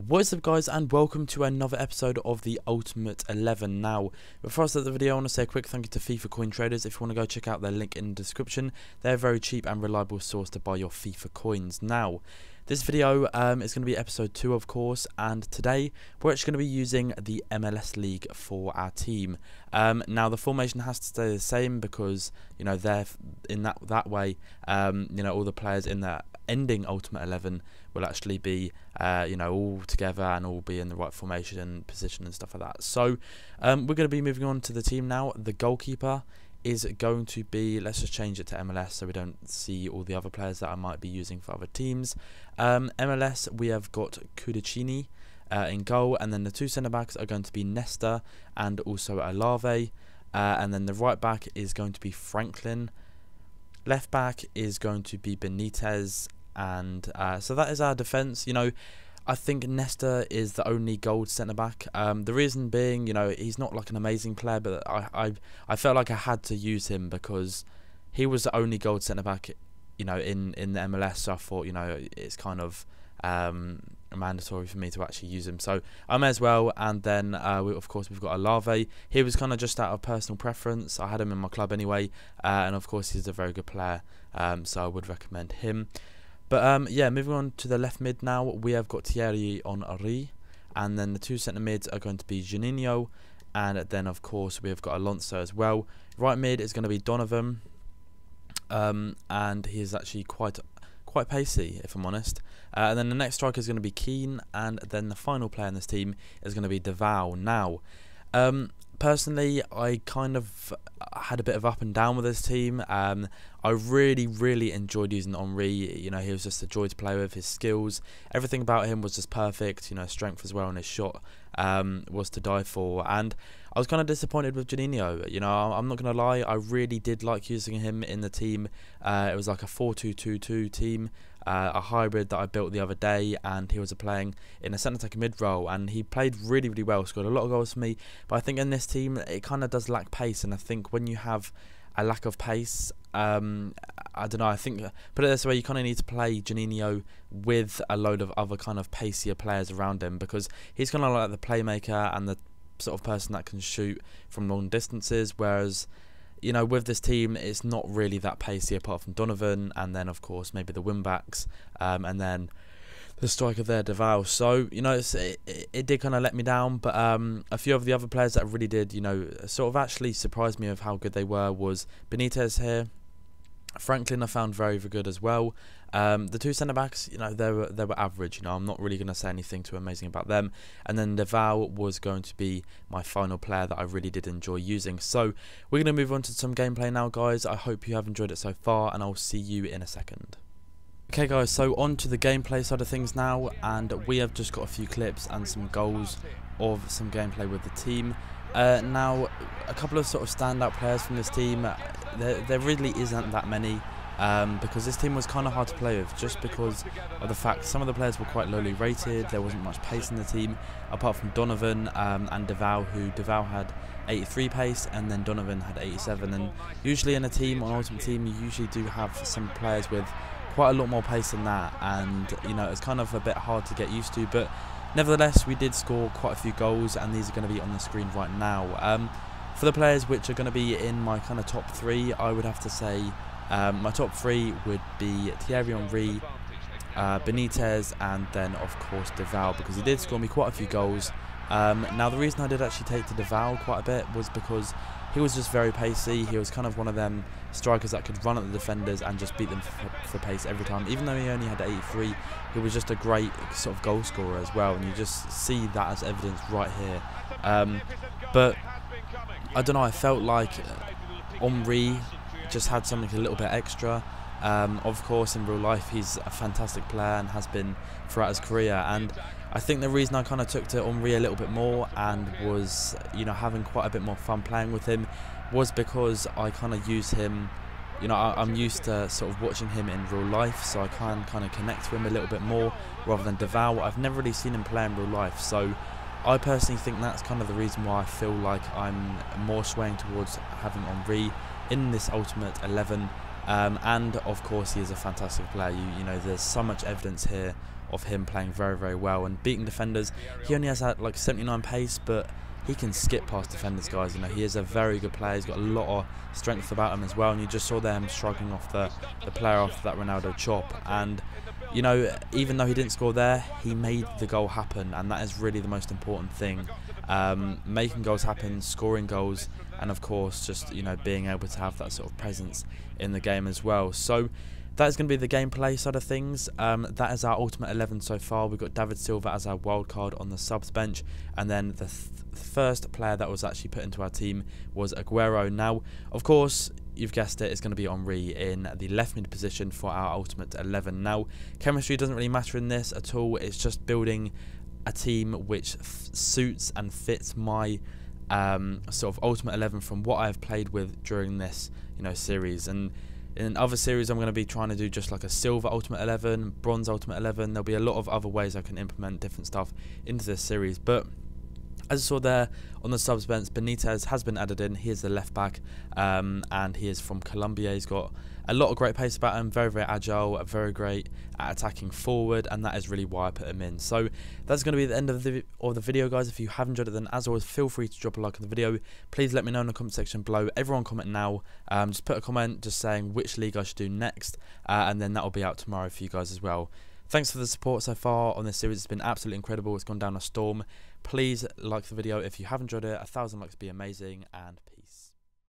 What's up guys, and welcome to another episode of the Ultimate 11. Now, before I start the video, I want to say a quick thank you to FIFA coin traders. If you want to go check out their link in the description, they're a very cheap and reliable source to buy your FIFA coins. Now, this video is going to be episode 2 of course, and today we're actually going to be using the MLS League for our team. Now the formation has to stay the same because, you know, they're in that way, you know, all the players in the ending Ultimate 11 will actually be, you know, all together and all be in the right formation and position and stuff like that. So we're going to be moving on to the team now. The goalkeeper is going to be, let's just change it to MLS so we don't see all the other players that I might be using for other teams. MLS, we have got Kudicini in goal, and then the two centre backs are going to be Nesta and also Alave, and then the right back is going to be Franklin. Left back is going to be Benitez, and so that is our defence. You know, I think Nesta is the only gold centre back. The reason being, you know, he's not like an amazing player, but I felt like I had to use him because he was the only gold centre back, you know, in the MLS. So I thought, you know, it's kind of mandatory for me to actually use him, so I may as well. And then of course we've got Alave. He was kind of just out of personal preference. I had him in my club anyway, and of course he's a very good player, so I would recommend him. But yeah, moving on to the left mid now, we have got Thierry Henry, and then the two centre mids are going to be Juninho, and then of course we have got Alonso as well. Right mid is going to be Donovan, and he is actually quite pacey, if I'm honest. And then the next striker is going to be Keane, and then the final player in this team is going to be Defqwop. Now, personally, I kind of had a bit of up and down with this team. I really enjoyed using Henry. You know, he was just a joy to play with. His skills, everything about him was just perfect. You know, strength as well, and his shot was to die for. And I was kind of disappointed with Juninho. You know, I'm not going to lie, I really did like using him in the team. It was like a 4-2-2-2 team, a hybrid that I built the other day, and he was playing in a centre-attacking mid role, and he played really well, scored a lot of goals for me. But I think in this team it kind of does lack pace, and I think when you have a lack of pace, I don't know, I think, put it this way, you kind of need to play Juninho with a load of other kind of pacier players around him, because he's kind of like the playmaker and the sort of person that can shoot from long distances, whereas, you know, with this team it's not really that pacey apart from Donovan, and then of course maybe the wing backs, and then the striker there, Defqwop. So, you know, it did kind of let me down. But a few of the other players that really did, you know, sort of actually surprised me of how good they were was Benitez here. Franklin I found very good as well. The two centre backs, you know, they were average. You know, I'm not really going to say anything too amazing about them. And then Defqwop was going to be my final player that I really did enjoy using. So we're going to move on to some gameplay now, guys. I hope you have enjoyed it so far, and I'll see you in a second. Okay guys, so on to the gameplay side of things now, and we have just got a few clips and some goals of some gameplay with the team. Now, a couple of sort of standout players from this team, there really isn't that many, because this team was kind of hard to play with, just because of the fact some of the players were quite lowly rated. There wasn't much pace in the team, apart from Donovan and Defqwop, Defqwop had 83 pace, and then Donovan had 87. And usually in a team, on Ultimate Team, you usually do have some players with quite a lot more pace than that, and you know, it's kind of a bit hard to get used to. But nevertheless, we did score quite a few goals, and these are going to be on the screen right now. For the players which are going to be in my kind of top 3, I would have to say my top 3 would be Thierry Henry, Benitez, and then of course Defqwop, because he did score me quite a few goals. Now the reason I did actually take to Defqwop quite a bit was because he was just very pacey. He was kind of one of them strikers that could run at the defenders and just beat them for pace every time. Even though he only had 83, he was just a great sort of goal scorer as well, and you just see that as evidence right here. But I don't know, I felt like Henry just had something a little bit extra. Of course, in real life, he's a fantastic player and has been throughout his career. And I think the reason I kind of took to Henry a little bit more and was, you know, having quite a bit more fun playing with him was because I kind of use him, you know, I'm used to sort of watching him in real life, so I can kind of connect to him a little bit more rather than Defqwop. I've never really seen him play in real life, so I personally think that's kind of the reason why I feel like I'm more swaying towards having Henry in this Ultimate 11. And of course he is a fantastic player. You know, there's so much evidence here of him playing very, very well and beating defenders. He only has like 79 pace, but he can skip past defenders, guys. You know, he is a very good player. He's got a lot of strength about him as well, and you just saw them shrugging off the player after that Ronaldo chop. And you know, even though he didn't score there, he made the goal happen, and that is really the most important thing. Making goals happen, scoring goals, and of course just, you know, being able to have that sort of presence in the game as well. So that is going to be the gameplay side of things. That is our Ultimate 11 so far. We've got David Silva as our wild card on the subs bench, and then the first player that was actually put into our team was Aguero. Now, of course, you've guessed it, it's going to be Henry in the left mid position for our Ultimate 11. Now, chemistry doesn't really matter in this at all. It's just building a team which suits and fits my sort of Ultimate 11 from what I've played with during this, you know, series. And in other series, I'm going to be trying to do just like a silver Ultimate 11, bronze Ultimate 11. There'll be a lot of other ways I can implement different stuff into this series. But as you saw there on the subs bench, Benitez has been added in. He is the left back, and he is from Colombia. He's got a lot of great pace about him, very, very agile, very great at attacking forward, and that is really why I put him in. So that's going to be the end of the video, guys. If you have enjoyed it, then as always, feel free to drop a like on the video. Please let me know in the comment section below. Everyone comment now. Just put a comment just saying which league I should do next, and then that will be out tomorrow for you guys as well. Thanks for the support so far on this series. It's been absolutely incredible. It's gone down a storm. Please like the video if you have enjoyed it. 1,000 likes would be amazing, and peace.